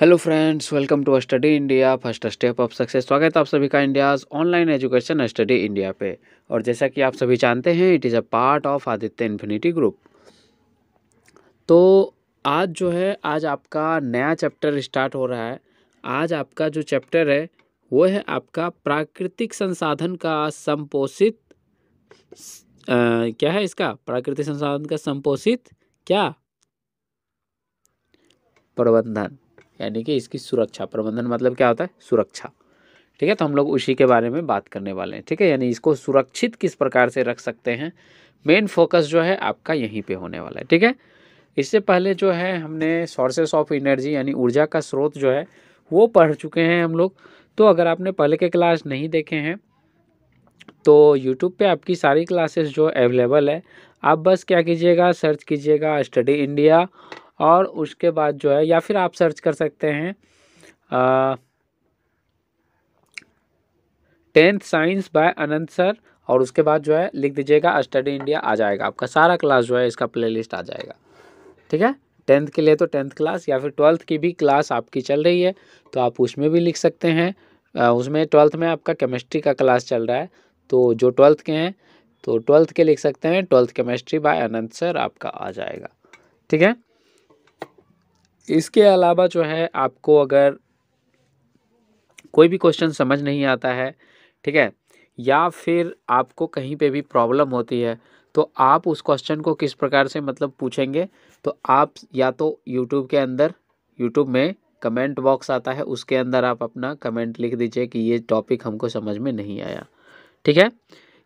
Hello friends, welcome to Study India first step of success. स्वागत है आप सभी का India's online education Study India पे। और जैसा कि आप सभी जानते हैं, it is a part of Aditya infinity group. तो आज जो है, आज आपका नया चैप्टर स्टार्ट हो रहा है। आज आपका जो चैप्टर है वो है आपका प्राकृतिक संसाधन का संपोषित क्या है इसका? प्राकृतिक संसाधन का संपोषित क्या प्रबंधन, यानी कि इसकी सुरक्षा। प्रबंधन मतलब क्या होता है? सुरक्षा। ठीक है, तो हम लोग उसी के बारे में बात करने वाले हैं। ठीक है, यानी इसको सुरक्षित किस प्रकार से रख सकते हैं, मेन फोकस जो है आपका यहीं पे होने वाला है। ठीक है, इससे पहले जो है हमने सोर्सेस ऑफ एनर्जी यानी ऊर्जा का स्रोत जो है वो पढ़ चुके हैं हम लोग। तो अगर आपने पहले के क्लास नहीं देखे हैं तो यूट्यूब पे आपकी सारी क्लासेस जो अवेलेबल है, आप बस क्या कीजिएगा, सर्च कीजिएगा स्टडी इंडिया, और उसके बाद जो है, या फिर आप सर्च कर सकते हैं 10th science by Anant sir, और उसके बाद जो है लिख दीजिएगा स्टडी इंडिया, आ जाएगा आपका सारा क्लास जो है, इसका प्लेलिस्ट आ जाएगा। ठीक है, 10th के लिए तो 10th क्लास, या फिर 12th की भी क्लास आपकी चल रही है तो आप उसमें भी लिख सकते हैं। उसमें 12th में आपका केमिस्ट्री का क्लास चल रहा है, तो जो 12th के हैं तो 12th के लिख सकते हैं 12th केमिस्ट्री बाय अनंत सर, आपका आ जाएगा। ठीक है, इसके अलावा जो है आपको अगर कोई भी क्वेश्चन समझ नहीं आता है, ठीक है, या फिर आपको कहीं पे भी प्रॉब्लम होती है, तो आप उस क्वेश्चन को किस प्रकार से मतलब पूछेंगे, तो आप या तो यूट्यूब के अंदर, यूट्यूब में कमेंट बॉक्स आता है, उसके अंदर आप अपना कमेंट लिख दीजिए कि ये टॉपिक हमको समझ में नहीं आया। ठीक है,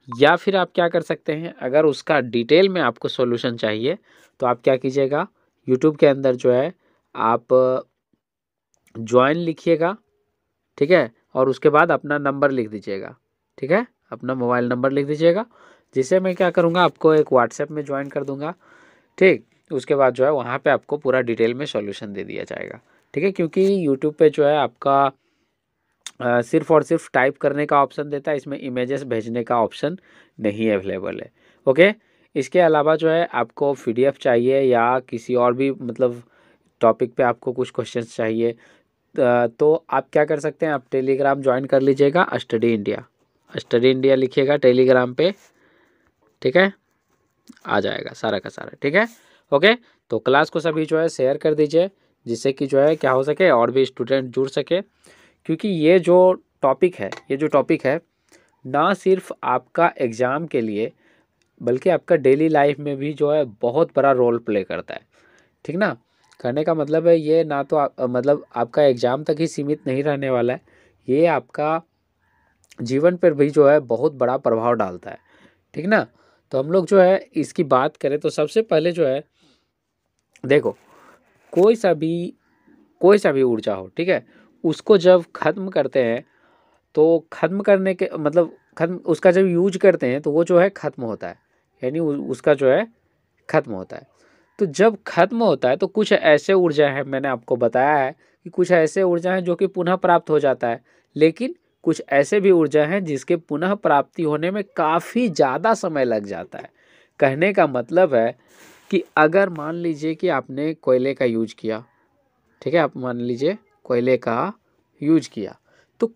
या फिर आप क्या कर सकते हैं, अगर उसका डिटेल में आपको सॉल्यूशन चाहिए तो आप क्या कीजिएगा, यूट्यूब के अंदर जो है आप ज्वाइन लिखिएगा। ठीक है, और उसके बाद अपना नंबर लिख दीजिएगा। ठीक है, अपना मोबाइल नंबर लिख दीजिएगा, जिसे मैं क्या करूँगा, आपको एक व्हाट्सएप में ज्वाइन कर दूंगा। ठीक, उसके बाद जो है वहाँ पे आपको पूरा डिटेल में सॉल्यूशन दे दिया जाएगा। ठीक है, क्योंकि यूट्यूब पे जो है आपका सिर्फ और सिर्फ टाइप करने का ऑप्शन देता है, इसमें इमेजेस भेजने का ऑप्शन नहीं अवेलेबल है। ओके, इसके अलावा जो है आपको PDF चाहिए या किसी और भी मतलब टॉपिक पे आपको कुछ क्वेश्चंस चाहिए, तो आप क्या कर सकते हैं, आप टेलीग्राम ज्वाइन कर लीजिएगा स्टडी इंडिया। स्टडी इंडिया लिखिएगा टेलीग्राम पे। ठीक है, आ जाएगा सारा का सारा। ठीक है, ओके, तो क्लास को सभी जो है शेयर कर दीजिए, जिससे कि जो है क्या हो सके, और भी स्टूडेंट जुड़ सके। क्योंकि ये जो टॉपिक है ना सिर्फ आपका एग्ज़ाम के लिए, बल्कि आपका डेली लाइफ में भी जो है बहुत बड़ा रोल प्ले करता है। ठीक ना, करने का मतलब है ये, ना तो मतलब आपका एग्ज़ाम तक ही सीमित नहीं रहने वाला है, ये आपका जीवन पर भी जो है बहुत बड़ा प्रभाव डालता है। ठीक ना, तो हम लोग जो है इसकी बात करें तो सबसे पहले जो है देखो, कोई सा भी ऊर्जा हो, ठीक है, उसको जब ख़त्म करते हैं तो ख़त्म करने के मतलब ख़त्म, उसका जब यूज करते हैं तो वो जो है ख़त्म होता है, यानी उसका जो है ख़त्म होता है। तो जब ख़त्म होता है तो कुछ ऐसे ऊर्जा है, मैंने आपको बताया है कि कुछ ऐसे ऊर्जा हैं जो कि पुनः प्राप्त हो जाता है, लेकिन कुछ ऐसे भी ऊर्जा हैं जिसके पुनः प्राप्ति होने में काफ़ी ज़्यादा समय लग जाता है। कहने का मतलब है कि अगर मान लीजिए कि आपने कोयले का यूज किया, ठीक है, आप मान लीजिए कोयले का यूज किया, तो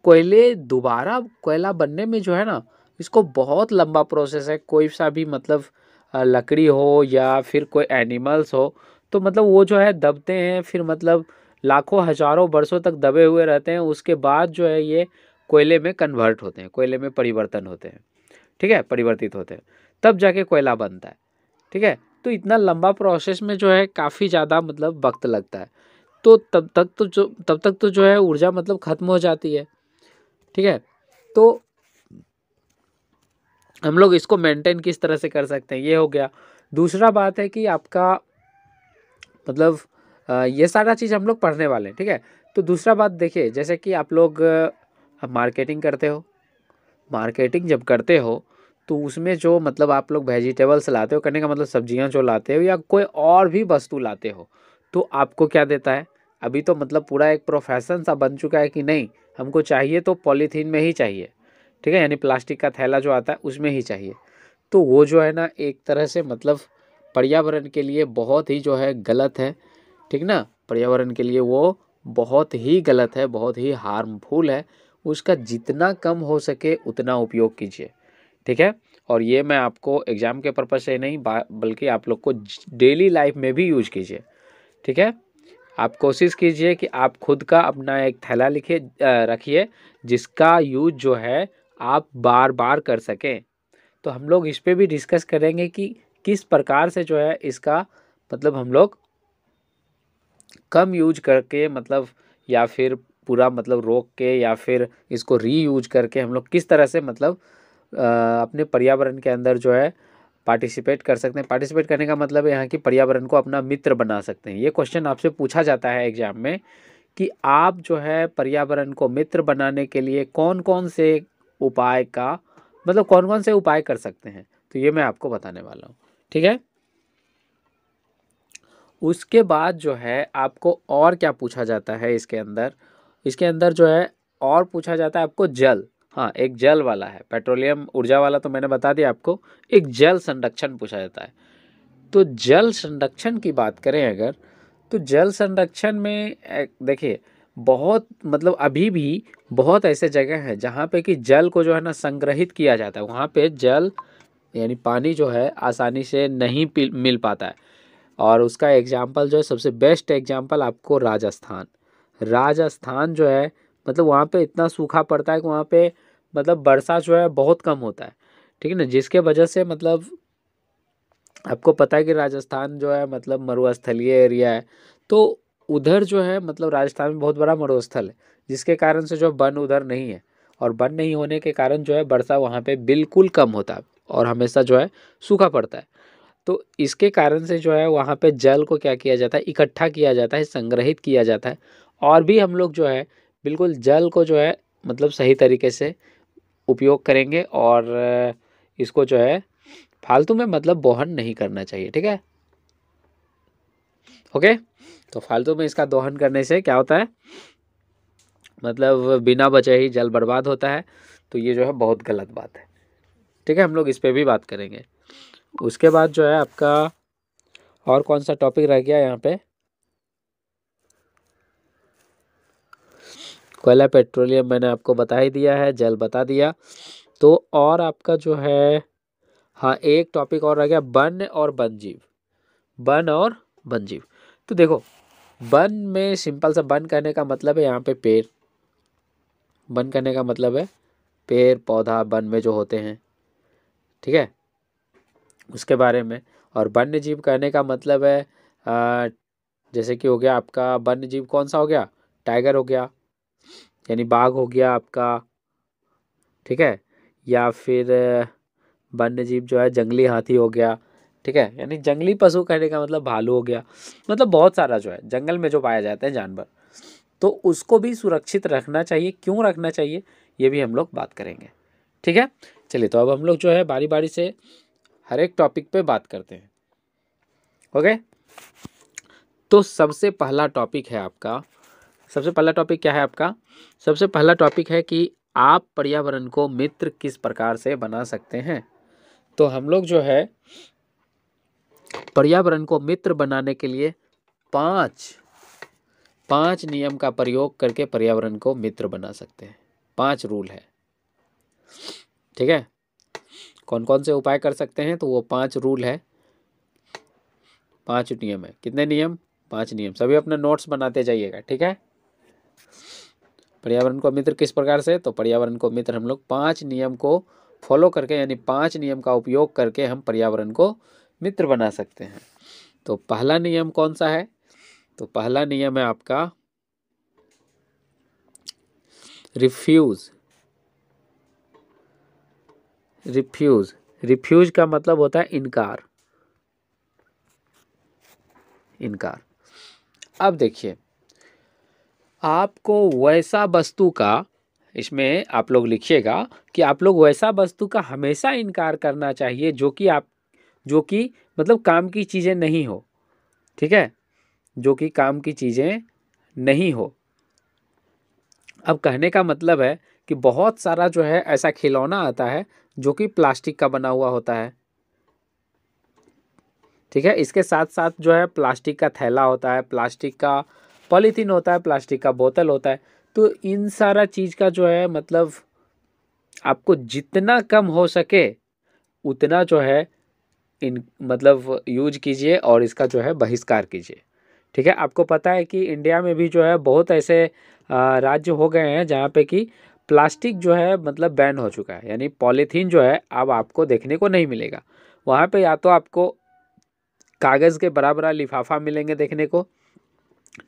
दोबारा कोयला बनने में जो है ना, इसको बहुत लंबा प्रोसेस है। कोई सा भी मतलब लकड़ी हो या फिर कोई एनिमल्स हो, तो मतलब वो जो है दबते हैं, फिर मतलब लाखों हजारों वर्षों तक दबे हुए रहते हैं, उसके बाद जो है ये कोयले में कन्वर्ट होते हैं, कोयले में परिवर्तन होते हैं। ठीक है, परिवर्तित होते हैं, तब जाके कोयला बनता है। ठीक है, तो इतना लंबा प्रोसेस में जो है काफ़ी ज़्यादा मतलब वक्त लगता है, तो तब तक तो जो है ऊर्जा मतलब ख़त्म हो जाती है। ठीक है, तो हम लोग इसको मेंटेन किस तरह से कर सकते हैं, ये हो गया। दूसरा बात है कि आपका मतलब ये सारा चीज़ हम लोग पढ़ने वाले हैं। ठीक है, तो दूसरा बात देखिए, जैसे कि आप लोग मार्केटिंग करते हो, मार्केटिंग जब करते हो तो उसमें जो मतलब आप लोग वेजिटेबल्स लाते हो, करने का मतलब सब्जियां जो लाते हो या कोई और भी वस्तु लाते हो, तो आपको क्या देता है, अभी तो मतलब पूरा एक प्रोफेशन सा बन चुका है कि नहीं, हमको चाहिए तो पॉलीथीन में ही चाहिए। ठीक है, यानी प्लास्टिक का थैला जो आता है उसमें ही चाहिए। तो वो जो है ना एक तरह से मतलब पर्यावरण के लिए बहुत ही जो है गलत है। ठीक ना, पर्यावरण के लिए वो बहुत ही गलत है, बहुत ही हार्मफुल है। उसका जितना कम हो सके उतना उपयोग कीजिए, ठीक है। और ये मैं आपको एग्ज़ाम के पर्पज़ से नहीं बल्कि आप लोग को डेली लाइफ में भी यूज कीजिए, ठीक है। आप कोशिश कीजिए कि आप खुद का अपना एक थैला रखिए जिसका यूज जो है आप बार बार कर सकें। तो हम लोग इस पे भी डिस्कस करेंगे कि किस प्रकार से जो है इसका मतलब हम लोग कम यूज करके मतलब या फिर पूरा मतलब रोक के या फिर इसको रीयूज करके हम लोग किस तरह से मतलब अपने पर्यावरण के अंदर जो है पार्टिसिपेट कर सकते हैं। पार्टिसिपेट करने का मतलब यहाँ की पर्यावरण को अपना मित्र बना सकते हैं। ये क्वेश्चन आपसे पूछा जाता है एग्जाम में कि आप जो है पर्यावरण को मित्र बनाने के लिए कौन कौन से उपाय का मतलब कौन कौन से उपाय कर सकते हैं। तो ये मैं आपको बताने वाला हूँ, ठीक है। उसके बाद जो है आपको और क्या पूछा जाता है इसके अंदर जो है और पूछा जाता है आपको जल। हाँ, एक जल वाला है, पेट्रोलियम ऊर्जा वाला तो मैंने बता दिया आपको। एक जल संरक्षण पूछा जाता है। तो जल संरक्षण की बात करें अगर, तो जल संरक्षण में देखिए बहुत मतलब अभी भी बहुत ऐसे जगह हैं जहाँ पे कि जल को जो है ना संग्रहित किया जाता है। वहाँ पे जल यानी पानी जो है आसानी से नहीं मिल पाता है। और उसका एग्जाम्पल जो है सबसे बेस्ट एग्जाम्पल आपको राजस्थान। राजस्थान जो है मतलब वहाँ पे इतना सूखा पड़ता है कि वहाँ पे मतलब वर्षा जो है बहुत कम होता है, ठीक है ना। जिसके वजह से मतलब आपको पता है कि राजस्थान जो है मतलब मरुस्थलीय एरिया है। तो उधर जो है मतलब राजस्थान में बहुत बड़ा मरुस्थल है जिसके कारण से जो वन उधर नहीं है। और वन नहीं होने के कारण जो है वर्षा वहाँ पे बिल्कुल कम होता है और हमेशा जो है सूखा पड़ता है। तो इसके कारण से जो है वहाँ पे जल को क्या किया जाता है, इकट्ठा किया जाता है, संग्रहित किया जाता है। और भी हम लोग जो है बिल्कुल जल को जो है मतलब सही तरीके से उपयोग करेंगे और इसको जो है फालतू में मतलब दोहन नहीं करना चाहिए, ठीक है। ओके, तो फालतू में इसका दोहन करने से क्या होता है मतलब बिना बचे ही जल बर्बाद होता है। तो ये जो है बहुत गलत बात है, ठीक है। हम लोग इस पे भी बात करेंगे। उसके बाद जो है आपका और कौन सा टॉपिक रह गया यहाँ पे, कोयला पेट्रोलियम मैंने आपको बता ही दिया है, जल बता दिया। तो और आपका जो है हाँ एक टॉपिक और रह गया, वन और वन्यजीव। वन और वन्यजीव, तो देखो वन में सिंपल सा वन कहने का मतलब है यहाँ पे पेड़। वन कहने का मतलब है पेड़ पौधा वन में जो होते हैं, ठीक है, उसके बारे में। और वन्य जीव कहने का मतलब है जैसे कि हो गया आपका वन्य जीव कौन सा हो गया, टाइगर हो गया यानी बाघ हो गया आपका, ठीक है। या फिर वन्य जीव जो है जंगली हाथी हो गया, ठीक है। यानी जंगली पशु कहने का मतलब भालू हो गया। मतलब बहुत सारा जो है जंगल में जो पाया जाता है जानवर, तो उसको भी सुरक्षित रखना चाहिए। क्यों रखना चाहिए ये भी हम लोग बात करेंगे, ठीक है। चलिए तो अब हम लोग जो है बारी बारी से हर एक टॉपिक पे बात करते हैं, ओके। तो सबसे पहला टॉपिक है आपका, सबसे पहला टॉपिक क्या है आपका, सबसे पहला टॉपिक है कि आप पर्यावरण को मित्र किस प्रकार से बना सकते हैं। तो हम लोग जो है पर्यावरण को मित्र बनाने के लिए पांच नियम का प्रयोग करके पर्यावरण को मित्र बना सकते हैं। 5 रूल है, ठीक है। कौन कौन से उपाय कर सकते हैं, तो वो 5 रूल है, 5 नियम है। कितने नियम, 5 नियम। सभी अपने नोट्स बनाते जाइएगा, ठीक है। पर्यावरण को मित्र किस प्रकार से, तो पर्यावरण को मित्र हम लोग 5 नियम को फॉलो करके यानी 5 नियम का उपयोग करके हम पर्यावरण को मित्र बना सकते हैं। तो पहला नियम कौन सा है, तो पहला नियम है आपका रिफ्यूज। रिफ्यूज, रिफ्यूज का मतलब होता है इनकार, इनकार। अब देखिए आपको वैसा वस्तु का, इसमें आप लोग लिखिएगा कि आप लोग वैसा वस्तु का हमेशा इनकार करना चाहिए जो कि मतलब काम की चीज़ें नहीं हो, ठीक है, जो कि काम की चीज़ें नहीं हो। अब कहने का मतलब है कि बहुत सारा जो है ऐसा खिलौना आता है जो कि प्लास्टिक का बना हुआ होता है, ठीक है। इसके साथ साथ जो है प्लास्टिक का थैला होता है, प्लास्टिक का पॉलीथीन होता है, प्लास्टिक का बोतल होता है। तो इन सारा चीज़ का जो है मतलब आपको जितना कम हो सके उतना जो है इन मतलब यूज कीजिए और इसका जो है बहिष्कार कीजिए। ठीक है, आपको पता है कि इंडिया में भी जो है बहुत ऐसे राज्य हो गए हैं जहाँ पे कि प्लास्टिक जो है मतलब बैन हो चुका है, यानी पॉलीथीन जो है अब आपको देखने को नहीं मिलेगा। वहाँ पे या तो आपको कागज़ के बड़ा बड़ा लिफाफा मिलेंगे देखने को,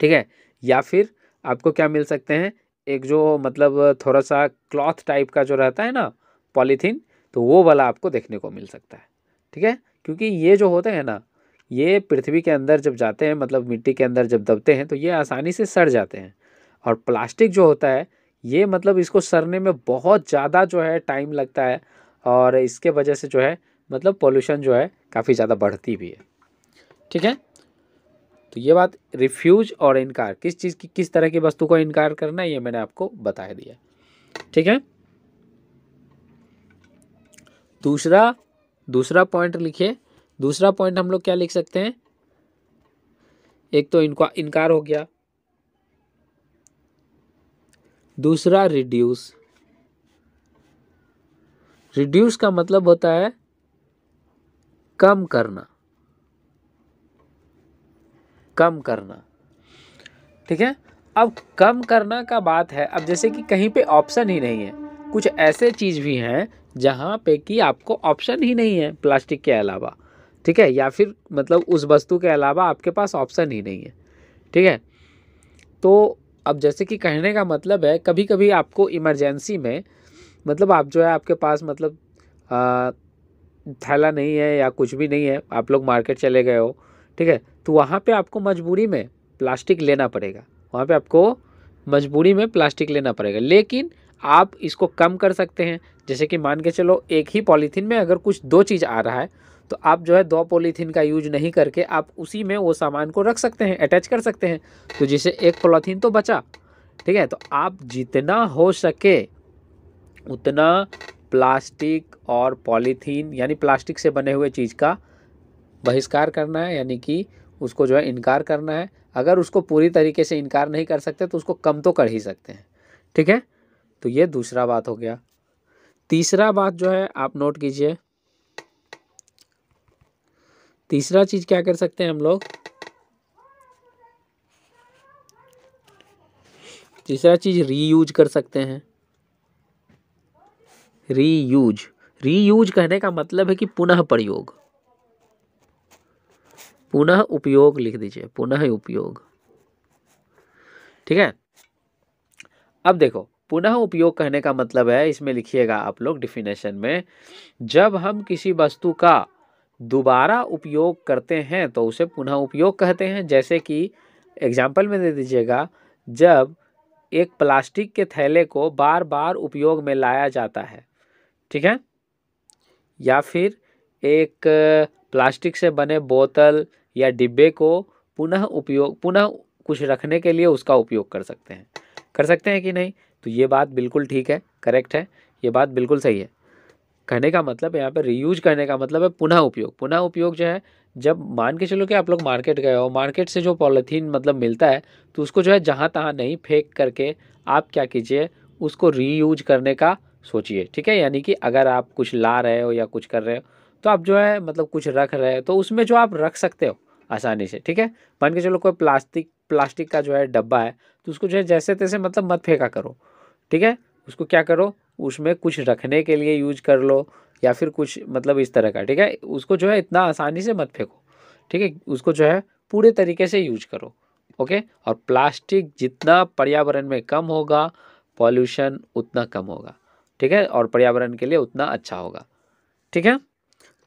ठीक है, या फिर आपको क्या मिल सकते हैं, एक जो मतलब थोड़ा सा क्लॉथ टाइप का जो रहता है ना पॉलीथीन, तो वो वाला आपको देखने को मिल सकता है। ठीक है, क्योंकि ये जो होते हैं ना, ये पृथ्वी के अंदर जब जाते हैं मतलब मिट्टी के अंदर जब दबते हैं तो ये आसानी से सड़ जाते हैं। और प्लास्टिक जो होता है ये मतलब इसको सड़ने में बहुत ज़्यादा जो है टाइम लगता है, और इसके वजह से जो है मतलब पोल्यूशन जो है काफ़ी ज़्यादा बढ़ती भी है। ठीक है, तो ये बात रिफ्यूज और इनकार, किस चीज़ की किस तरह की वस्तु को इनकार करना है ये मैंने आपको बता दिया। ठीक है, दूसरा पॉइंट लिखिए। दूसरा पॉइंट हम लोग क्या लिख सकते हैं, एक तो इनका इनकार हो गया, दूसरा रिड्यूस। रिड्यूस का मतलब होता है कम करना, कम करना। ठीक है, अब कम करना का बात है, अब जैसे कि कहीं पे ऑप्शन ही नहीं है, कुछ ऐसे चीज़ भी हैं जहाँ पे कि आपको ऑप्शन ही नहीं है प्लास्टिक के अलावा। ठीक है, या फिर मतलब उस वस्तु के अलावा आपके पास ऑप्शन ही नहीं है। ठीक है, तो अब जैसे कि कहने का मतलब है कभी कभी आपको इमरजेंसी में मतलब आप जो है आपके पास मतलब थैला नहीं है या कुछ भी नहीं है, आप लोग मार्केट चले गए हो, ठीक है, तो वहाँ पे आपको मजबूरी में प्लास्टिक लेना पड़ेगा, वहाँ पे आपको मजबूरी में प्लास्टिक लेना पड़ेगा। लेकिन आप इसको कम कर सकते हैं, जैसे कि मान के चलो एक ही पॉलीथीन में अगर कुछ दो चीज़ आ रहा है तो आप जो है दो पॉलीथीन का यूज नहीं करके आप उसी में वो सामान को रख सकते हैं, अटैच कर सकते हैं, तो जिससे एक पॉलीथीन तो बचा। ठीक है, तो आप जितना हो सके उतना प्लास्टिक और पॉलीथीन यानी प्लास्टिक से बने हुए चीज़ का बहिष्कार करना है, यानी कि उसको जो है इनकार करना है। अगर उसको पूरी तरीके से इनकार नहीं कर सकते तो उसको कम तो कर ही सकते हैं। ठीक है, तो ये दूसरा बात हो गया। तीसरा बात जो है आप नोट कीजिए, तीसरा चीज़ क्या कर सकते हैं हम लोग, तीसरा चीज़ रीयूज कर सकते हैं। रीयूज, रीयूज कहने का मतलब है कि पुनः प्रयोग, पुनः उपयोग लिख दीजिए, पुनः उपयोग। ठीक है, अब देखो पुनः उपयोग कहने का मतलब है, इसमें लिखिएगा आप लोग डिफिनेशन में, जब हम किसी वस्तु का दोबारा उपयोग करते हैं तो उसे पुनः उपयोग कहते हैं। जैसे कि एग्जाम्पल में दे दीजिएगा, जब एक प्लास्टिक के थैले को बार बार उपयोग में लाया जाता है, ठीक है, या फिर एक प्लास्टिक से बने बोतल या डिब्बे को पुनः उपयोग, पुनः कुछ रखने के लिए उसका उपयोग कर सकते हैं कि नहीं। तो ये बात बिल्कुल ठीक है, करेक्ट है, ये बात बिल्कुल सही है। कहने का मतलब यहाँ पे रीयूज करने का मतलब है पुनः उपयोग। पुनः उपयोग जो है, जब मान के चलो कि आप लोग मार्केट गए हो, मार्केट से जो पॉलीथीन मतलब मिलता है तो उसको जो है जहाँ तहाँ नहीं फेंक करके आप क्या कीजिए, उसको रीयूज करने का सोचिए। ठीक है, यानी कि अगर आप कुछ ला रहे हो या कुछ कर रहे हो तो आप जो है मतलब कुछ रख रहे हो तो उसमें जो आप रख सकते हो आसानी से। ठीक है, मान के चलो कोई प्लास्टिक का जो है डब्बा है तो उसको जो है जैसे तैसे मतलब मत फेंका करो। ठीक है, उसको क्या करो, उसमें कुछ रखने के लिए यूज कर लो या फिर कुछ मतलब इस तरह का। ठीक है, उसको जो है इतना आसानी से मत फेंको। ठीक है, उसको जो है पूरे तरीके से यूज करो। ओके, और प्लास्टिक जितना पर्यावरण में कम होगा पॉल्यूशन उतना कम होगा। ठीक है, और पर्यावरण के लिए उतना अच्छा होगा। ठीक है,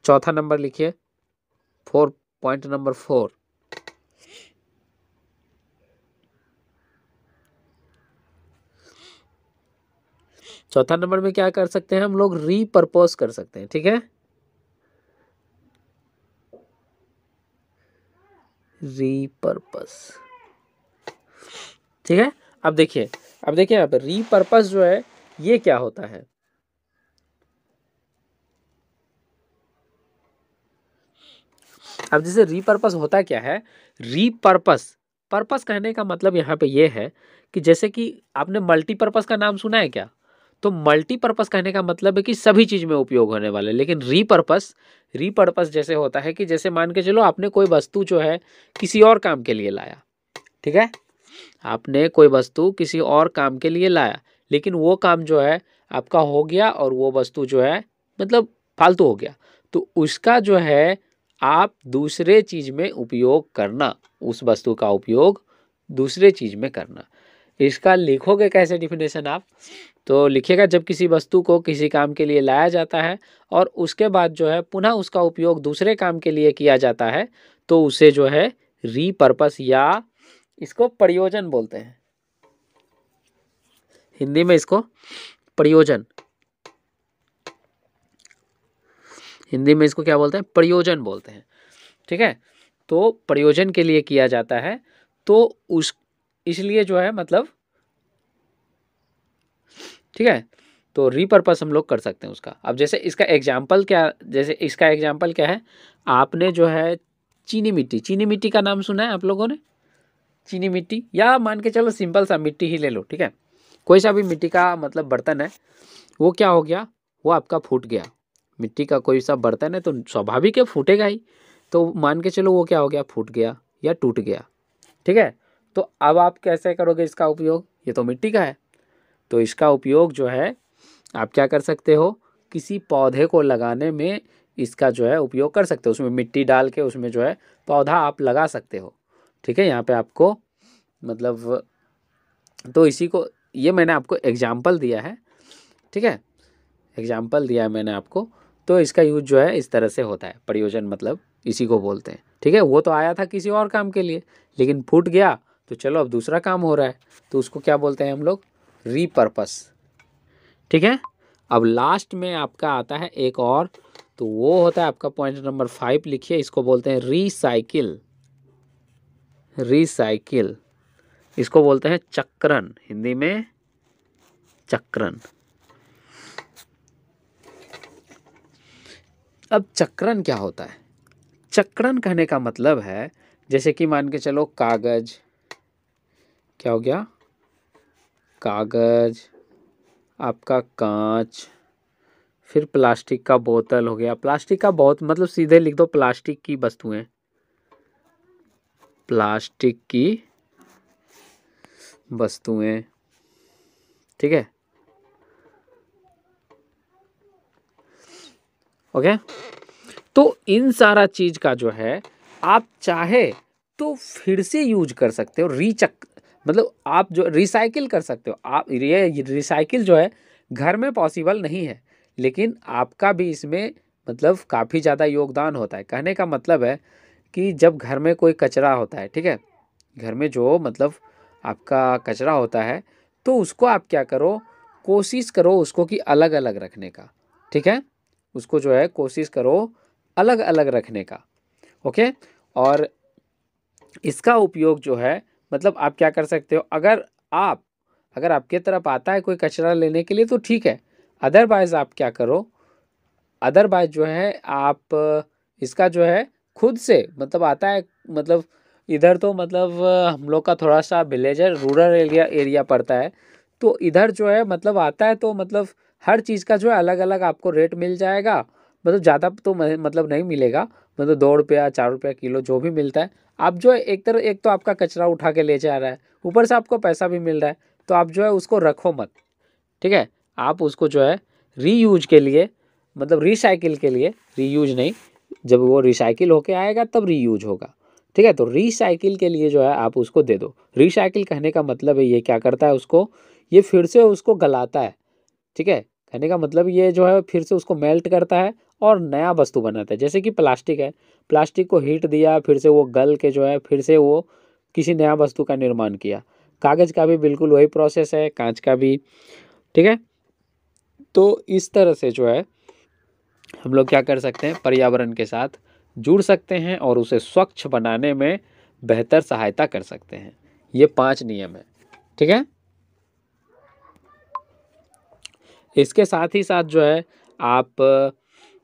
चौथा नंबर लिखिए, पॉइंट नंबर 4। चौथा नंबर में क्या कर सकते हैं हम लोग, रीपर्पस कर सकते हैं। ठीक है, रीपर्पस। ठीक है, अब देखिए यहाँ पे रीपर्पस जो है ये क्या होता है। अब जैसे रीपर्पस होता क्या है, रीपर्पस पर्पस कहने का मतलब यहाँ पे ये है कि जैसे कि आपने मल्टीपर्पस का नाम सुना है क्या? तो मल्टीपर्पस कहने का मतलब है कि सभी चीज में उपयोग होने वाले। लेकिन रीपर्पस जैसे होता है कि जैसे मान के चलो आपने कोई वस्तु जो है किसी और काम के लिए लाया, ठीक है, आपने कोई वस्तु किसी और काम के लिए लाया, लेकिन वो काम जो है आपका हो गया और वो वस्तु जो है मतलब फालतू हो गया, तो उसका जो है आप दूसरे चीज में उपयोग करना, उस वस्तु का उपयोग दूसरे चीज में करना। इसका लिखोगे कैसे डिफिनेशन आप? तो लिखिएगा, जब किसी वस्तु को किसी काम के लिए लाया जाता है और उसके बाद जो है पुनः उसका उपयोग दूसरे काम के लिए किया जाता है, तो उसे जो है रीपर्पस या इसको प्रयोजन बोलते हैं। हिंदी में इसको प्रयोजन, हिंदी में इसको क्या बोलते हैं? प्रयोजन बोलते हैं, ठीक है। तो प्रयोजन के लिए किया जाता है, तो उस इसलिए जो है मतलब, ठीक है, तो रीपर्पस हम लोग कर सकते हैं उसका। अब जैसे इसका एग्जाम्पल क्या, जैसे इसका एग्जाम्पल क्या है, आपने जो है चीनी मिट्टी का नाम सुना है आप लोगों ने? चीनी मिट्टी, या मान के चलो सिंपल सा मिट्टी ही ले लो, ठीक है, कोई सा भी मिट्टी का मतलब बर्तन है, वो क्या हो गया, वो आपका फूट गया। मिट्टी का कोई सा बर्तन है तो स्वाभाविक है फूटेगा ही, तो मान के चलो वो क्या हो गया, फूट गया या टूट गया, ठीक है। तो अब आप कैसे करोगे इसका उपयोग? ये तो मिट्टी का है, तो इसका उपयोग जो है आप क्या कर सकते हो, किसी पौधे को लगाने में इसका जो है उपयोग कर सकते हो, उसमें मिट्टी डाल के उसमें जो है पौधा आप लगा सकते हो, ठीक है। यहाँ पे आपको मतलब, तो इसी को, ये मैंने आपको एग्जाम्पल दिया है, ठीक है, एग्जाम्पल दिया है मैंने आपको। तो इसका यूज जो है इस तरह से होता है, प्रयोजन मतलब इसी को बोलते हैं, ठीक है। वो तो आया था किसी और काम के लिए, लेकिन फूट गया, तो चलो अब दूसरा काम हो रहा है, तो उसको क्या बोलते हैं हम लोग? रीपर्पस, ठीक है। अब लास्ट में आपका आता है एक और, तो वो होता है आपका पॉइंट नंबर 5, लिखिए, इसको बोलते हैं रिसाइकिल। रिसाइकिल, इसको बोलते हैं चक्रण, हिंदी में चक्रण। अब चक्रण क्या होता है? चक्रण कहने का मतलब है, जैसे कि मान के चलो कागज, क्या हो गया, कागज, आपका कांच, फिर प्लास्टिक का बोतल हो गया। प्लास्टिक का बहुत मतलब सीधे लिख दो प्लास्टिक की वस्तुएं, प्लास्टिक की वस्तुएं, ठीक है, ओके। तो इन सारा चीज का जो है आप चाहे तो फिर से यूज कर सकते हो, मतलब आप जो रिसाइकिल कर सकते हो। आप ये रिसाइकिल जो है घर में पॉसिबल नहीं है, लेकिन आपका भी इसमें मतलब काफ़ी ज़्यादा योगदान होता है। कहने का मतलब है कि जब घर में कोई कचरा होता है, ठीक है, घर में जो मतलब आपका कचरा होता है, तो उसको आप क्या करो, कोशिश करो उसको कि अलग अलग रखने का, ठीक है, उसको जो है कोशिश करो अलग अलग रखने का, ओके। और इसका उपयोग जो है मतलब आप क्या कर सकते हो, अगर आपके तरफ आता है कोई कचरा लेने के लिए तो ठीक है, अदरवाइज आप क्या करो, अदरवाइज जो है आप इसका जो है खुद से मतलब आता है, मतलब इधर तो मतलब हम लोग का थोड़ा सा विलेज है, रूरल एरिया पड़ता है, तो इधर जो है मतलब आता है तो मतलब हर चीज़ का जो है अलग अलग आपको रेट मिल जाएगा, मतलब ज़्यादा तो मतलब नहीं मिलेगा, मतलब 2 रुपया 4 रुपया किलो जो भी मिलता है। आप जो है एक तो आपका कचरा उठा के ले जा रहा है, ऊपर से आपको पैसा भी मिल रहा है, तो आप जो है उसको रखो मत, ठीक है। आप उसको जो है रीयूज के लिए, मतलब रिसाइकिल के लिए, रीयूज नहीं, जब वो रिसाइकिल होके आएगा तब रीयूज होगा, ठीक है। तो रिसाइकिल के लिए जो है आप उसको दे दो। रिसाइकिल कहने का मतलब है ये क्या करता है, उसको ये फिर से उसको गलाता है, ठीक है। कहने का मतलब ये जो है फिर से उसको मेल्ट करता है और नया वस्तु बनाता है। जैसे कि प्लास्टिक है, प्लास्टिक को हीट दिया, फिर से वो गल के जो है फिर से वो किसी नया वस्तु का निर्माण किया। कागज़ का भी बिल्कुल वही प्रोसेस है, कांच का भी, ठीक है। तो इस तरह से जो है हम लोग क्या कर सकते हैं, पर्यावरण के साथ जुड़ सकते हैं और उसे स्वच्छ बनाने में बेहतर सहायता कर सकते हैं। ये 5 नियम है, ठीक है। इसके साथ ही साथ जो है आप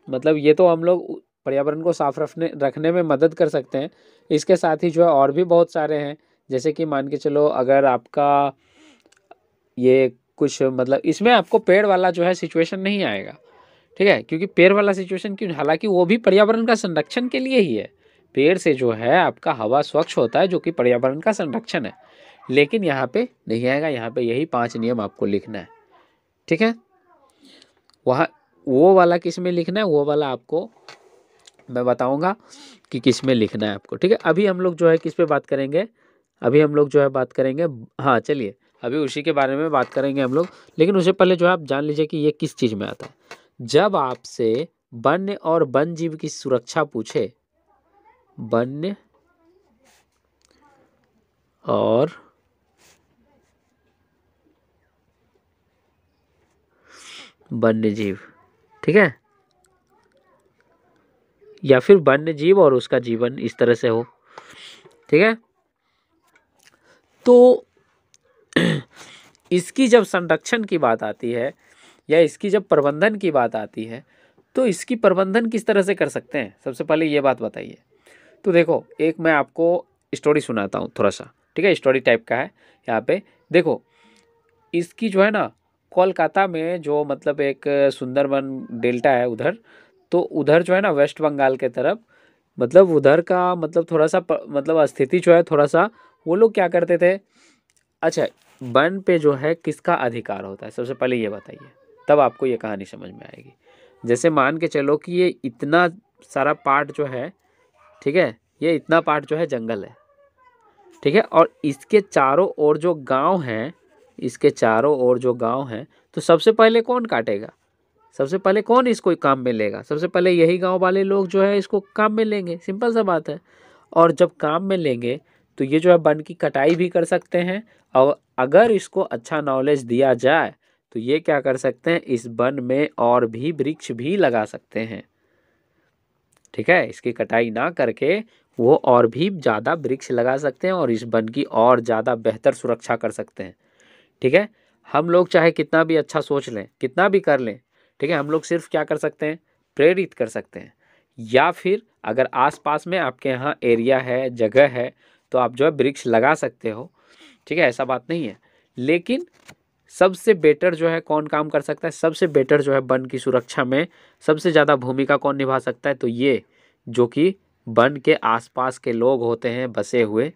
मतलब ये तो हम लोग पर्यावरण को साफ रखने में मदद कर सकते हैं। इसके साथ ही जो है और भी बहुत सारे हैं, जैसे कि मान के चलो अगर आपका ये कुछ मतलब इसमें आपको पेड़ वाला जो है सिचुएशन नहीं आएगा, ठीक है, क्योंकि पेड़ वाला सिचुएशन क्यों, हालांकि वो भी पर्यावरण का संरक्षण के लिए ही है। पेड़ से जो है आपका हवा स्वच्छ होता है जो कि पर्यावरण का संरक्षण है, लेकिन यहाँ पे नहीं आएगा। यहाँ पे यही 5 नियम आपको लिखना है, ठीक है। वहाँ वो वाला किस में लिखना है, वो वाला आपको मैं बताऊंगा कि किस में लिखना है आपको, ठीक है। अभी हम लोग जो है किस पे बात करेंगे, अभी हम लोग जो है बात करेंगे, हाँ चलिए अभी उसी के बारे में बात करेंगे हम लोग। लेकिन उससे पहले जो है आप जान लीजिए कि ये किस चीज़ में आता है। जब आपसे वन्य और वन जीव की सुरक्षा पूछे, वन्य और वन्य जीव, ठीक है, या फिर वन्य जीव और उसका जीवन इस तरह से हो, ठीक है। तो इसकी जब संरक्षण की बात आती है या इसकी जब प्रबंधन की बात आती है, तो इसकी प्रबंधन किस तरह से कर सकते हैं, सबसे पहले ये बात बताइए। तो देखो एक मैं आपको स्टोरी सुनाता हूँ थोड़ा सा, ठीक है, स्टोरी टाइप का है। यहाँ पे देखो इसकी जो है ना, कोलकाता में जो मतलब एक सुंदरबन डेल्टा है उधर, तो उधर जो है ना वेस्ट बंगाल के तरफ, मतलब उधर का मतलब थोड़ा सा मतलब स्थिति जो है थोड़ा सा, वो लोग क्या करते थे। अच्छा, वन पे जो है किसका अधिकार होता है, सबसे पहले ये बताइए, तब आपको ये कहानी समझ में आएगी। जैसे मान के चलो कि ये इतना सारा पार्ट जो है, ठीक है, ये इतना पार्ट जो है जंगल है, ठीक है, और इसके चारों ओर जो गांव हैं, इसके चारों ओर जो गांव हैं, तो सबसे पहले कौन काटेगा, सबसे पहले कौन इसको काम में लेगा, सबसे पहले यही गांव वाले लोग जो है इसको काम में लेंगे, सिंपल सा बात है। और जब काम में लेंगे तो ये जो है वन की कटाई भी कर सकते हैं, और अगर इसको अच्छा नॉलेज दिया जाए तो ये क्या कर सकते हैं, इस वन में और भी वृक्ष भी लगा सकते हैं, ठीक है। इसकी कटाई ना करके वो और भी ज़्यादा वृक्ष लगा सकते हैं और इस वन की और ज़्यादा बेहतर सुरक्षा कर सकते हैं, ठीक है। हम लोग चाहे कितना भी अच्छा सोच लें, कितना भी कर लें, ठीक है, हम लोग सिर्फ क्या कर सकते हैं, प्रेरित कर सकते हैं। या फिर अगर आसपास में आपके यहाँ एरिया है, जगह है, तो आप जो है वृक्ष लगा सकते हो, ठीक है, ऐसा बात नहीं है। लेकिन सबसे बेटर जो है कौन काम कर सकता है, सबसे बेटर जो है वन की सुरक्षा में सबसे ज़्यादा भूमिका कौन निभा सकता है, तो ये जो कि वन के आसपास के लोग होते हैं बसे हुए,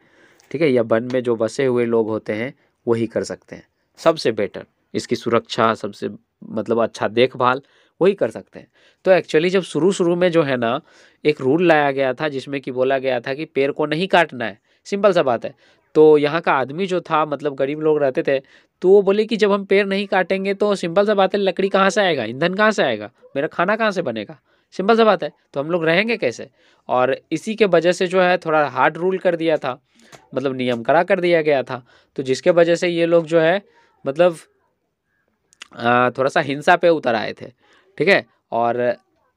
ठीक है, या वन में जो बसे हुए लोग होते हैं वही कर सकते हैं सबसे बेटर। इसकी सुरक्षा सबसे मतलब अच्छा देखभाल वही कर सकते हैं। तो एक्चुअली जब शुरू शुरू में जो है ना एक रूल लाया गया था जिसमें कि बोला गया था कि पेड़ को नहीं काटना है, सिंपल सा बात है। तो यहाँ का आदमी जो था मतलब गरीब लोग रहते थे, तो वो बोले कि जब हम पेड़ नहीं काटेंगे तो सिंपल सा बात है लकड़ी कहाँ से आएगा, ईंधन कहाँ से आएगा, मेरा खाना कहाँ से बनेगा, सिंपल सा बात है, तो हम लोग रहेंगे कैसे। और इसी के वजह से जो है थोड़ा हार्ड रूल कर दिया था, मतलब नियम कड़ा कर दिया गया था। तो जिसके वजह से ये लोग जो है मतलब थोड़ा सा हिंसा पे उतर आए थे, ठीक है। और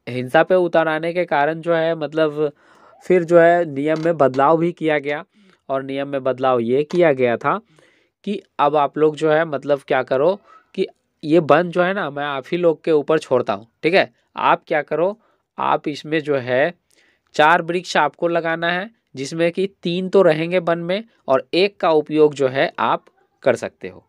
हिंसा पे उतर आने के कारण जो है मतलब फिर जो है नियम में बदलाव भी किया गया। और नियम में बदलाव ये किया गया था कि अब आप लोग जो है मतलब क्या करो कि ये वन जो है ना मैं आप ही लोग के ऊपर छोड़ता हूँ, ठीक है। आप क्या करो, आप इसमें जो है 4 वृक्ष आपको लगाना है, जिसमें कि 3 तो रहेंगे वन में और एक का उपयोग जो है आप कर सकते हो।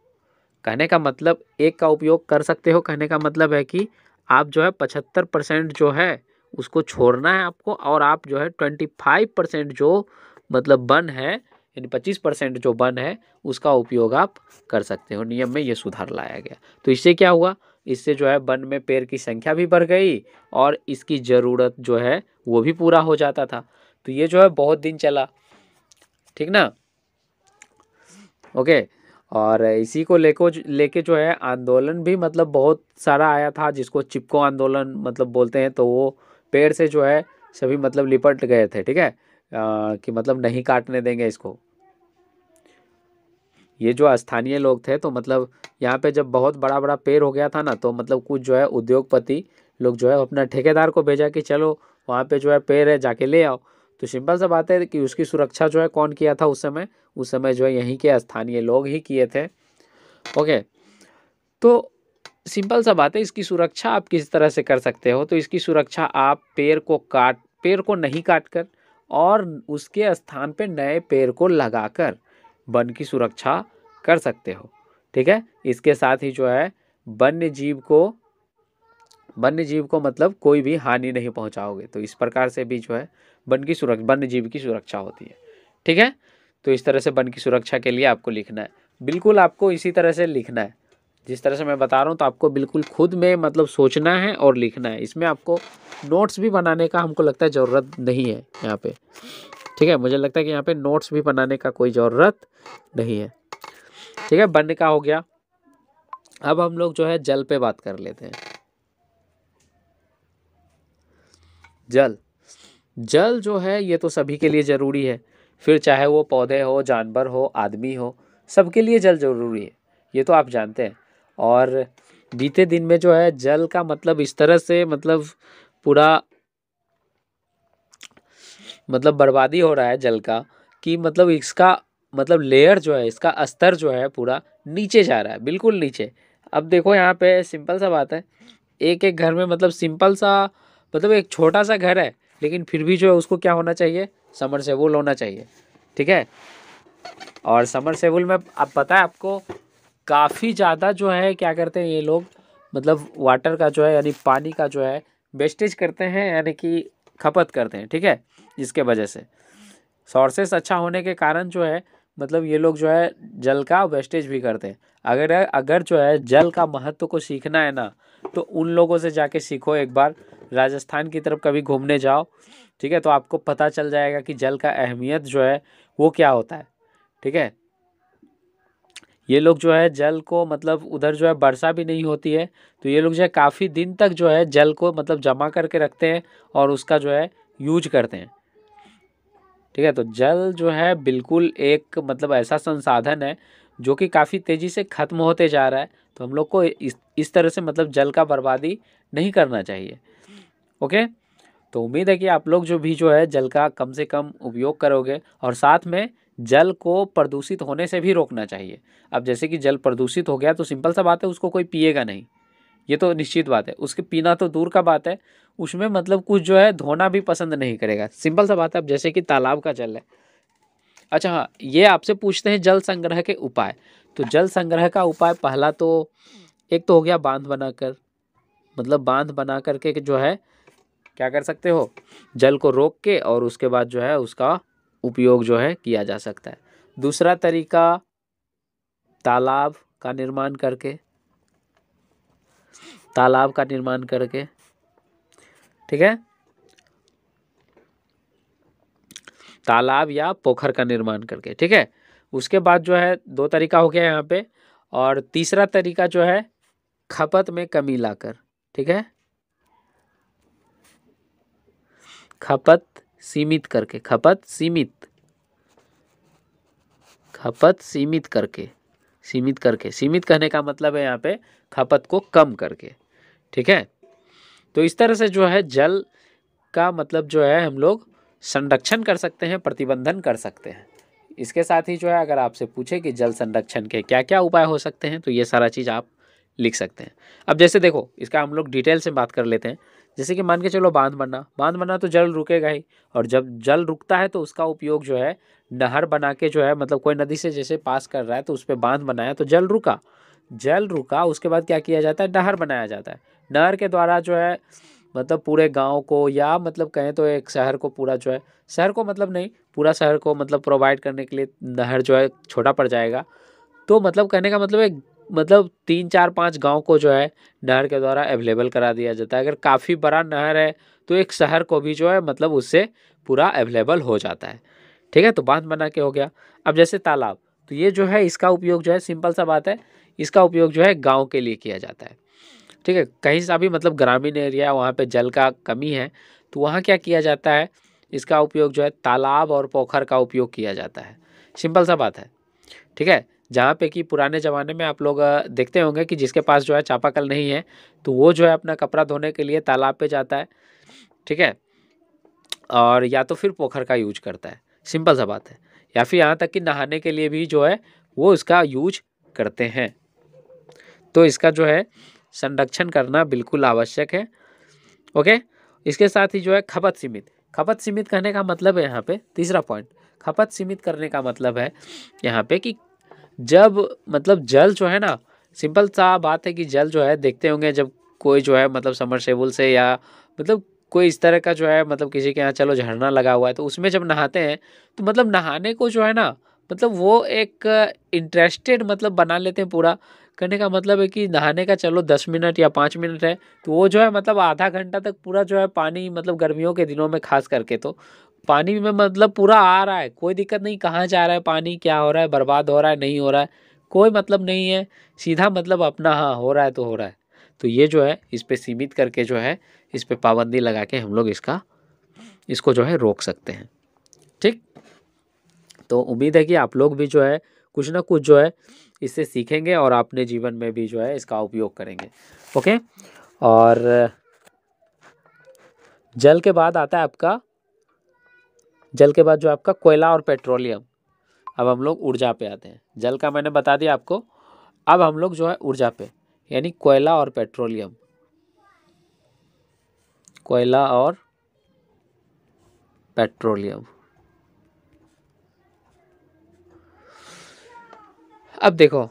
कहने का मतलब एक का उपयोग कर सकते हो, कहने का मतलब है कि आप जो है 75% जो है उसको छोड़ना है आपको, और आप जो है 25% जो मतलब वन है, यानी 25% जो वन है उसका उपयोग आप कर सकते हो। नियम में ये सुधार लाया गया। तो इससे क्या हुआ, इससे जो है वन में पेड़ की संख्या भी बढ़ गई और इसकी ज़रूरत जो है वो भी पूरा हो जाता था। तो ये जो है बहुत दिन चला, ठीक ना, ओके। और इसी को लेके जो है आंदोलन भी मतलब बहुत सारा आया था, जिसको चिपको आंदोलन मतलब बोलते हैं। तो वो पेड़ से जो है सभी मतलब लिपट गए थे, ठीक है, कि मतलब नहीं काटने देंगे इसको। ये जो स्थानीय लोग थे तो मतलब यहाँ पे जब बहुत बड़ा बड़ा पेड़ हो गया था ना, तो मतलब कुछ जो है उद्योगपति लोग जो है अपना ठेकेदार को भेजा कि चलो वहाँ पे जो है पेड़ है जाके ले आओ। तो सिंपल सा बात है कि उसकी सुरक्षा जो है कौन किया था उस समय जो है यहीं के स्थानीय लोग ही किए थे, ओके। तो सिंपल सा बात है, इसकी सुरक्षा आप किस तरह से कर सकते हो, तो इसकी सुरक्षा आप पेड़ को नहीं काट कर और उसके स्थान पे नए पेड़ को लगाकर, वन की सुरक्षा कर सकते हो। ठीक है, इसके साथ ही जो है वन्य जीव को मतलब कोई भी हानि नहीं पहुंचाओगे। तो इस प्रकार से भी जो है वन्य जीव की सुरक्षा होती है। ठीक है, तो इस तरह से वन की सुरक्षा के लिए आपको लिखना है, बिल्कुल आपको इसी तरह से लिखना है जिस तरह से मैं बता रहा हूँ। तो आपको बिल्कुल खुद में मतलब सोचना है और लिखना है। इसमें आपको नोट्स भी बनाने का हमको लगता है ज़रूरत नहीं है यहाँ पे। ठीक है, मुझे लगता है कि यहाँ पे नोट्स भी बनाने का कोई ज़रूरत नहीं है। ठीक है, वन का हो गया। अब हम लोग जो है जल पे बात कर लेते हैं। जल जो है ये तो सभी के लिए ज़रूरी है, फिर चाहे वो पौधे हो, जानवर हो, आदमी हो, सबके लिए जल ज़रूरी है, ये तो आप जानते हैं। और बीते दिन में जो है जल का मतलब इस तरह से मतलब पूरा मतलब बर्बादी हो रहा है जल का, कि मतलब इसका मतलब लेयर जो है, इसका स्तर जो है पूरा नीचे जा रहा है, बिल्कुल नीचे। अब देखो यहाँ पे सिंपल सा बात है, एक एक घर में मतलब सिंपल सा मतलब एक छोटा सा घर है, लेकिन फिर भी जो है उसको क्या होना चाहिए, समरसेबुल होना चाहिए। ठीक है, और समरसेबुल में अब पता है आपको काफ़ी ज़्यादा जो है क्या करते हैं ये लोग, मतलब वाटर का जो है यानी पानी का जो है वेस्टेज करते हैं, यानी कि खपत करते हैं। ठीक है, जिसके वजह से सोर्सेस अच्छा होने के कारण जो है मतलब ये लोग जो है जल का वेस्टेज भी करते हैं। अगर जो है जल का महत्व को सीखना है ना, तो उन लोगों से जाके सीखो। एक बार राजस्थान की तरफ कभी घूमने जाओ, ठीक है, तो आपको पता चल जाएगा कि जल का अहमियत जो है वो क्या होता है। ठीक है, ये लोग जो है जल को मतलब उधर जो है वर्षा भी नहीं होती है, तो ये लोग जो है काफ़ी दिन तक जो है जल को मतलब जमा करके रखते हैं और उसका जो है यूज करते हैं। ठीक है, तो जल जो है बिल्कुल एक मतलब ऐसा संसाधन है जो कि काफ़ी तेज़ी से ख़त्म होते जा रहा है। तो हम लोग को इस तरह से मतलब जल का बर्बादी नहीं करना चाहिए। ओके, तो उम्मीद है कि आप लोग जो है जल का कम से कम उपयोग करोगे, और साथ में जल को प्रदूषित होने से भी रोकना चाहिए। अब जैसे कि जल प्रदूषित हो गया तो सिंपल सा बात है उसको कोई पिएगा नहीं, ये तो निश्चित बात है। उसके पीना तो दूर का बात है, उसमें मतलब कुछ जो है धोना भी पसंद नहीं करेगा, सिंपल सा बात है। अब जैसे कि तालाब का जल है, अच्छा हाँ, ये आपसे पूछते हैं जल संग्रह के उपाय। तो जल संग्रह का उपाय पहला तो एक तो हो गया बांध बनाकर, मतलब बांध बना करके जो है क्या कर सकते हो, जल को रोक के और उसके बाद जो है उसका उपयोग जो है किया जा सकता है। दूसरा तरीका तालाब का निर्माण करके, तालाब का निर्माण करके, ठीक है, तालाब या पोखर का निर्माण करके। ठीक है, उसके बाद जो है दो तरीका हो गया यहाँ पे, और तीसरा तरीका जो है खपत में कमी लाकर। ठीक है, खपत सीमित करके, खपत सीमित करके, सीमित करने का मतलब है यहाँ पे खपत को कम करके। ठीक है, तो इस तरह से जो है जल का मतलब जो है हम लोग संरक्षण कर सकते हैं, प्रतिबंधन कर सकते हैं। इसके साथ ही जो है अगर आपसे पूछे कि जल संरक्षण के क्या क्या उपाय हो सकते हैं, तो ये सारा चीज़ आप लिख सकते हैं। अब जैसे देखो इसका हम लोग डिटेल से बात कर लेते हैं। जैसे कि मान के चलो बांध बनना तो जल रुकेगा ही, और जब जल रुकता है तो उसका उपयोग जो है नहर बना के जो है मतलब कोई नदी से जैसे पास कर रहा है तो उस पर बांध बनाया तो जल रुका, उसके बाद क्या किया जाता है, नहर बनाया जाता है। नहर के द्वारा जो है मतलब पूरे गांव को या मतलब कहें तो एक शहर को पूरा जो है, शहर को मतलब नहीं पूरा शहर को मतलब प्रोवाइड करने के लिए नहर जो है छोटा पड़ जाएगा। तो मतलब कहने का मतलब एक मतलब 3 4 5 गांव को जो है नहर के द्वारा अवेलेबल करा दिया जाता है। अगर काफ़ी बड़ा नहर है तो एक शहर को भी जो है मतलब उससे पूरा अवेलेबल हो जाता है। ठीक है, तो बांध बना के हो गया। अब जैसे तालाब, तो ये जो है इसका उपयोग जो है सिंपल सा बात है, इसका उपयोग जो है गाँव के लिए किया जाता है। ठीक है, कहीं सा भी मतलब ग्रामीण एरिया वहाँ पे जल का कमी है तो वहाँ क्या किया जाता है, इसका उपयोग जो है तालाब और पोखर का उपयोग किया जाता है। सिंपल सा बात है। ठीक है, जहाँ पे कि पुराने ज़माने में आप लोग देखते होंगे कि जिसके पास जो है चापाकल नहीं है तो वो जो है अपना कपड़ा धोने के लिए तालाब पे जाता है। ठीक है, और या तो फिर पोखर का यूज करता है, सिंपल सा बात है। या फिर यहाँ तक कि नहाने के लिए भी जो है वो इसका यूज करते हैं। तो इसका जो है संरक्षण करना बिल्कुल आवश्यक है। ओके, इसके साथ ही जो है खपत सीमित करने का मतलब है यहाँ पे तीसरा पॉइंट, खपत सीमित करने का मतलब है यहाँ पे कि जब मतलब जल जो है ना, सिंपल सा बात है कि जल जो है देखते होंगे जब कोई जो है मतलब समरसेबुल से या मतलब कोई इस तरह का जो है मतलब किसी के यहाँ चलो झरना लगा हुआ है तो उसमें जब नहाते हैं तो मतलब नहाने को जो है ना मतलब वो एक इंटरेस्टेड मतलब बना लेते हैं पूरा। करने का मतलब है कि नहाने का चलो 10 मिनट या 5 मिनट है तो वो जो है मतलब आधा घंटा तक पूरा जो है पानी मतलब गर्मियों के दिनों में खास करके तो पानी में मतलब पूरा आ रहा है, कोई दिक्कत नहीं कहाँ जा रहा है पानी, क्या हो रहा है, बर्बाद हो रहा है नहीं हो रहा है, कोई मतलब नहीं है, सीधा मतलब अपना हाँ हो रहा है तो हो रहा है। तो ये जो है इस पे सीमित करके जो है इस पे पाबंदी लगा के हम लोग इसको जो है रोक सकते हैं। ठीक, तो उम्मीद है कि आप लोग भी जो है कुछ ना कुछ जो है इससे सीखेंगे और अपने जीवन में भी जो है इसका उपयोग करेंगे। ओके, और जल के बाद आता है आपका, जल के बाद जो आपका कोयला और पेट्रोलियम। अब हम लोग ऊर्जा पे आते हैं। जल का मैंने बता दिया आपको, अब हम लोग जो है ऊर्जा पे, यानी कोयला और पेट्रोलियम। कोयला और पेट्रोलियम। अब देखो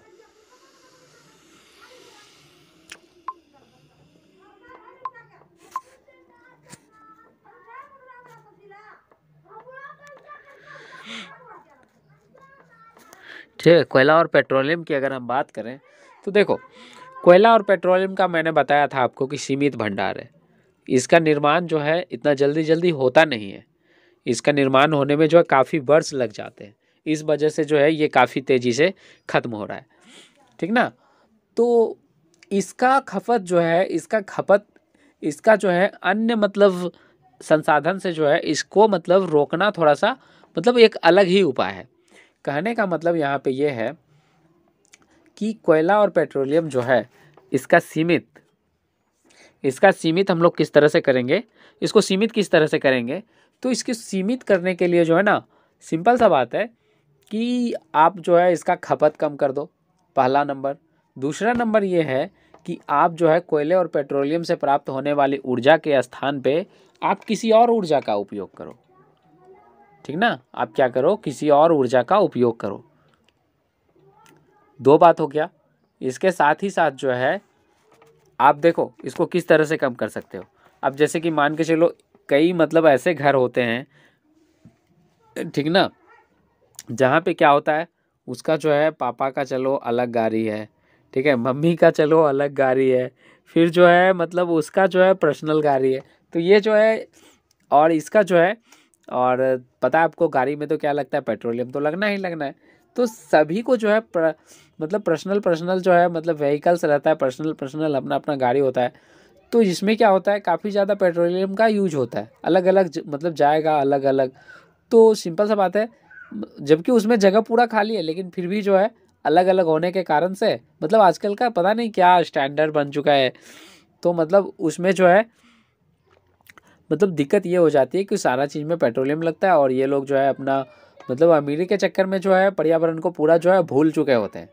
ठीक है, कोयला और पेट्रोलियम की अगर हम बात करें तो देखो कोयला और पेट्रोलियम का मैंने बताया था आपको कि सीमित भंडार है। इसका निर्माण जो है इतना जल्दी जल्दी होता नहीं है, इसका निर्माण होने में जो है काफ़ी वर्ष लग जाते हैं। इस वजह से जो है ये काफ़ी तेज़ी से ख़त्म हो रहा है। ठीक ना, तो इसका खपत जो है इसका जो है अन्य मतलब संसाधन से जो है इसको मतलब रोकना थोड़ा सा मतलब एक अलग ही उपाय है। कहने का मतलब यहाँ पे ये है कि कोयला और पेट्रोलियम जो है इसका सीमित हम लोग किस तरह से करेंगे, इसको सीमित किस तरह से करेंगे, तो इसके सीमित करने के लिए जो है ना सिंपल सा बात है कि आप जो है इसका खपत कम कर दो, पहला नंबर। दूसरा नंबर ये है कि आप जो है कोयले और पेट्रोलियम से प्राप्त होने वाली ऊर्जा के स्थान पे आप किसी और ऊर्जा का उपयोग करो। ठीक ना, आप क्या करो, किसी और ऊर्जा का उपयोग करो। दो बात हो गया। इसके साथ ही साथ जो है आप देखो इसको किस तरह से कम कर सकते हो। अब जैसे कि मान के चलो कई मतलब ऐसे घर होते हैं, ठीक ना, जहाँ पे क्या होता है उसका जो है पापा का चलो अलग गाड़ी है, ठीक है, मम्मी का चलो अलग गाड़ी है, फिर जो है मतलब उसका जो है पर्सनल गाड़ी है, तो ये जो है और इसका जो है और पता है आपको गाड़ी में तो क्या लगता है, पेट्रोलियम तो लगना ही लगना है। तो सभी को जो है मतलब पर्सनल पर्सनल जो है मतलब व्हीकल्स रहता है, पर्सनल पर्सनल अपना अपना गाड़ी होता है। तो इसमें क्या होता है काफ़ी ज़्यादा पेट्रोलियम का यूज होता है, अलग अलग मतलब जाएगा अलग अलग। तो सिंपल सा बात है, जबकि उसमें जगह पूरा खाली है लेकिन फिर भी जो है अलग अलग होने के कारण से मतलब आजकल का पता नहीं क्या स्टैंडर्ड बन चुका है। तो मतलब उसमें जो है मतलब दिक्कत ये हो जाती है कि सारा चीज़ में पेट्रोलियम लगता है और ये लोग जो है अपना मतलब अमीरी के चक्कर में जो है पर्यावरण को पूरा जो है भूल चुके होते हैं।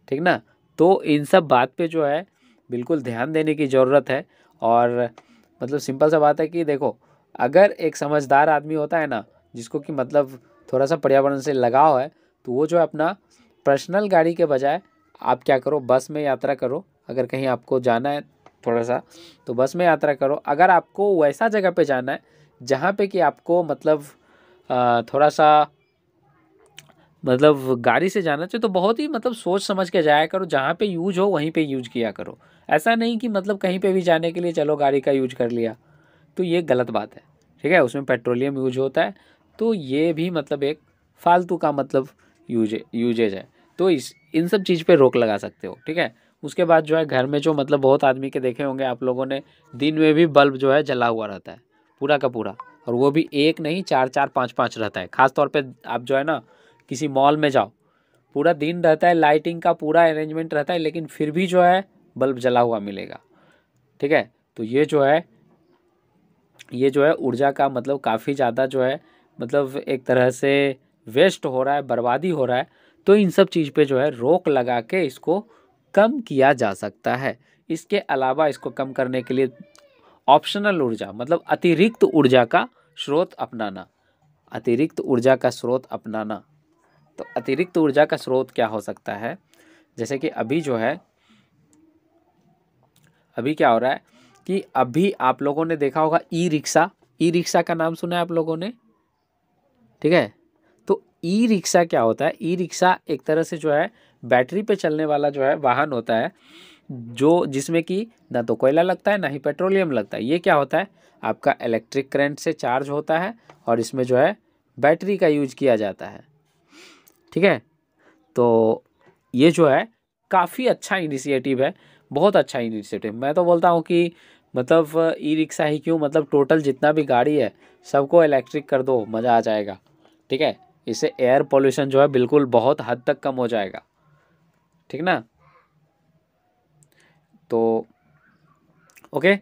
ठीक ना, तो इन सब बात पे जो है बिल्कुल ध्यान देने की ज़रूरत है। और मतलब सिंपल सा बात है कि देखो अगर एक समझदार आदमी होता है ना जिसको कि मतलब थोड़ा सा पर्यावरण से लगाव है, तो वो जो है अपना पर्सनल गाड़ी के बजाय आप क्या करो, बस में यात्रा करो। अगर कहीं आपको जाना है थोड़ा सा तो बस में यात्रा करो। अगर आपको वैसा जगह पे जाना है जहाँ पे कि आपको मतलब थोड़ा सा मतलब गाड़ी से जाना चाहिए तो बहुत ही मतलब सोच समझ के जाया करो, जहाँ पे यूज हो वहीं पे यूज किया करो। ऐसा नहीं कि मतलब कहीं पे भी जाने के लिए चलो गाड़ी का यूज कर लिया, तो ये गलत बात है। ठीक है, उसमें पेट्रोलियम यूज होता है, तो ये भी मतलब एक फालतू का मतलब यूजेज है। तो इस इन सब चीज़ पे रोक लगा सकते हो। ठीक है, उसके बाद जो है घर में जो मतलब बहुत आदमी के देखे होंगे आप लोगों ने, दिन में भी बल्ब जो है जला हुआ रहता है पूरा का पूरा, और वो भी एक नहीं चार चार पाँच पाँच रहता है। खास तौर पे आप जो है ना किसी मॉल में जाओ, पूरा दिन रहता है, लाइटिंग का पूरा अरेंजमेंट रहता है, लेकिन फिर भी जो है बल्ब जला हुआ मिलेगा। ठीक है, तो ये जो है ऊर्जा का मतलब काफ़ी ज़्यादा जो है मतलब एक तरह से वेस्ट हो रहा है, बर्बादी हो रहा है। तो इन सब चीज़ पे जो है रोक लगा के इसको कम किया जा सकता है। इसके अलावा इसको कम करने के लिए ऑप्शनल ऊर्जा मतलब अतिरिक्त ऊर्जा का स्रोत अपनाना, अतिरिक्त ऊर्जा का स्रोत अपनाना। तो अतिरिक्त ऊर्जा का स्रोत क्या हो सकता है, जैसे कि अभी जो है, अभी क्या हो रहा है कि अभी आप लोगों ने देखा होगा ई रिक्शा, ई रिक्शा का नाम सुना है आप लोगों ने, ठीक है। तो ई रिक्शा क्या होता है, ई रिक्शा एक तरह से जो है बैटरी पे चलने वाला जो है वाहन होता है, जो जिसमें कि ना तो कोयला लगता है ना ही पेट्रोलियम लगता है। ये क्या होता है, आपका इलेक्ट्रिक करंट से चार्ज होता है और इसमें जो है बैटरी का यूज किया जाता है, ठीक है। तो ये जो है काफ़ी अच्छा इनिशिएटिव है, बहुत अच्छा इनिशिएटिव। मैं तो बोलता हूँ कि मतलब ई रिक्शा ही क्यों, मतलब टोटल जितना भी गाड़ी है सबको इलेक्ट्रिक कर दो, मज़ा आ जाएगा, ठीक है। इससे एयर पोल्यूशन जो है बिल्कुल बहुत हद तक कम हो जाएगा, ठीक ना। तो ओके,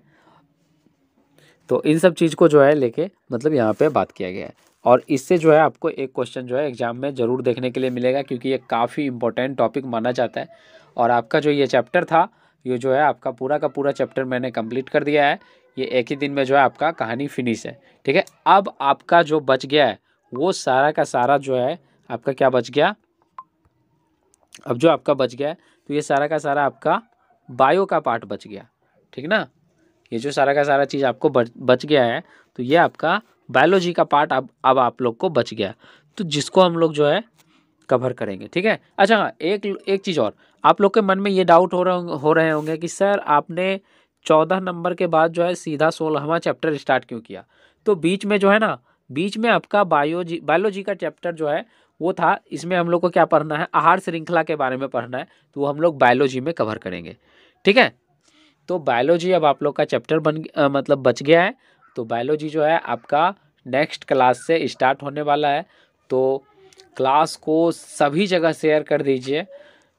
तो इन सब चीज़ को जो है लेके मतलब यहाँ पे बात किया गया है। और इससे जो है आपको एक क्वेश्चन जो है एग्जाम में ज़रूर देखने के लिए मिलेगा, क्योंकि ये काफ़ी इंपॉर्टेंट टॉपिक माना जाता है। और आपका जो ये चैप्टर था, ये जो है आपका पूरा का पूरा चैप्टर मैंने कंप्लीट कर दिया है। ये एक ही दिन में जो है आपका कहानी फिनिश है, ठीक है। अब आपका जो बच गया है वो सारा का सारा जो है आपका क्या बच गया, अब जो आपका बच गया है तो ये सारा का सारा आपका बायो का पार्ट बच गया, ठीक ना। ये जो सारा का सारा चीज़ आपको बच गया है तो ये आपका बायोलॉजी का पार्ट अब आप लोग को बच गया, तो जिसको हम लोग जो है कवर करेंगे, ठीक है। अच्छा हाँ, एक एक चीज़ और, आप लोग के मन में ये डाउट हो रहे होंगे कि सर आपने 14 नंबर के बाद जो है सीधा 16वां चैप्टर स्टार्ट क्यों किया। तो बीच में जो है ना, बीच में आपका बायोलॉजी का चैप्टर जो है वो था, इसमें हम लोग को क्या पढ़ना है, आहार श्रृंखला के बारे में पढ़ना है, तो वो हम लोग बायोलॉजी में कवर करेंगे, ठीक है। तो बायोलॉजी अब आप लोग का चैप्टर मतलब बच गया है। तो बायोलॉजी जो है आपका नेक्स्ट क्लास से स्टार्ट होने वाला है, तो क्लास को सभी जगह शेयर कर दीजिए,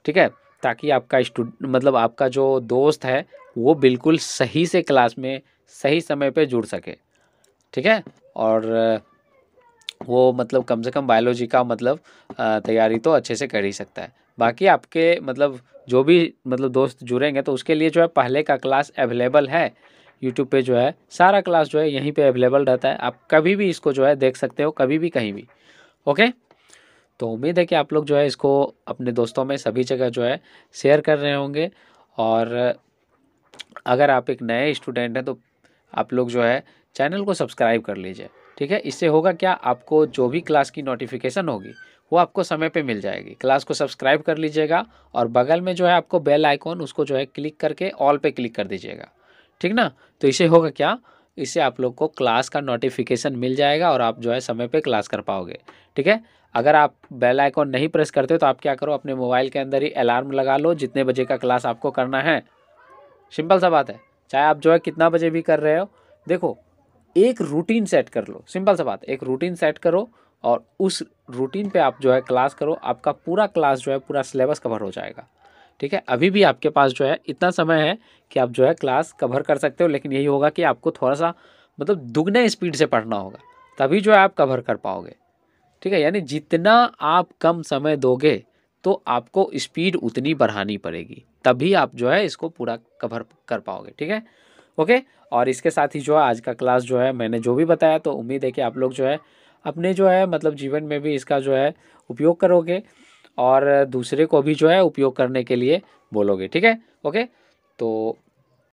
ठीक है, ताकि आपका मतलब आपका जो दोस्त है वो बिल्कुल सही से क्लास में सही समय पे जुड़ सके, ठीक है। और वो मतलब कम से कम बायोलॉजी का मतलब तैयारी तो अच्छे से कर ही सकता है। बाकी आपके मतलब जो भी मतलब दोस्त जुड़ेंगे तो उसके लिए जो है पहले का क्लास अवेलेबल है यूट्यूब पे, जो है सारा क्लास जो है यहीं पे अवेलेबल रहता है, आप कभी भी इसको जो है देख सकते हो, कभी भी कहीं भी, ओके। तो उम्मीद है कि आप लोग जो है इसको अपने दोस्तों में सभी जगह जो है शेयर कर रहे होंगे। और अगर आप एक नए स्टूडेंट हैं तो आप लोग जो है चैनल को सब्सक्राइब कर लीजिए, ठीक है। इससे होगा क्या, आपको जो भी क्लास की नोटिफिकेशन होगी वो आपको समय पे मिल जाएगी। क्लास को सब्सक्राइब कर लीजिएगा और बगल में जो है आपको बेल आइकॉन, उसको जो है क्लिक करके ऑल पे क्लिक कर दीजिएगा, ठीक ना। तो इससे होगा क्या, इससे आप लोग को क्लास का नोटिफिकेशन मिल जाएगा और आप जो है समय पे क्लास कर पाओगे, ठीक है। अगर आप बेल आइकॉन नहीं प्रेस करते हो तो आप क्या करो, अपने मोबाइल के अंदर ही अलार्म लगा लो जितने बजे का क्लास आपको करना है। सिंपल सा बात है, चाहे आप जो है कितना बजे भी कर रहे हो, देखो एक रूटीन सेट कर लो, सिंपल सा बात, एक रूटीन सेट करो और उस रूटीन पे आप जो है क्लास करो, आपका पूरा क्लास जो है पूरा सिलेबस कवर हो जाएगा, ठीक है। अभी भी आपके पास जो है इतना समय है कि आप जो है क्लास कवर कर सकते हो, लेकिन यही होगा कि आपको थोड़ा सा मतलब दुगने स्पीड से पढ़ना होगा, तभी जो है आप कवर कर पाओगे, ठीक है। यानी जितना आप कम समय दोगे तो आपको स्पीड उतनी बढ़ानी पड़ेगी, तभी आप जो है इसको पूरा कवर कर पाओगे, ठीक है, ओके। और इसके साथ ही जो है आज का क्लास जो है मैंने जो भी बताया, तो उम्मीद है कि आप लोग जो है अपने जो है मतलब जीवन में भी इसका जो है उपयोग करोगे और दूसरे को भी जो है उपयोग करने के लिए बोलोगे, ठीक है, ओके। तो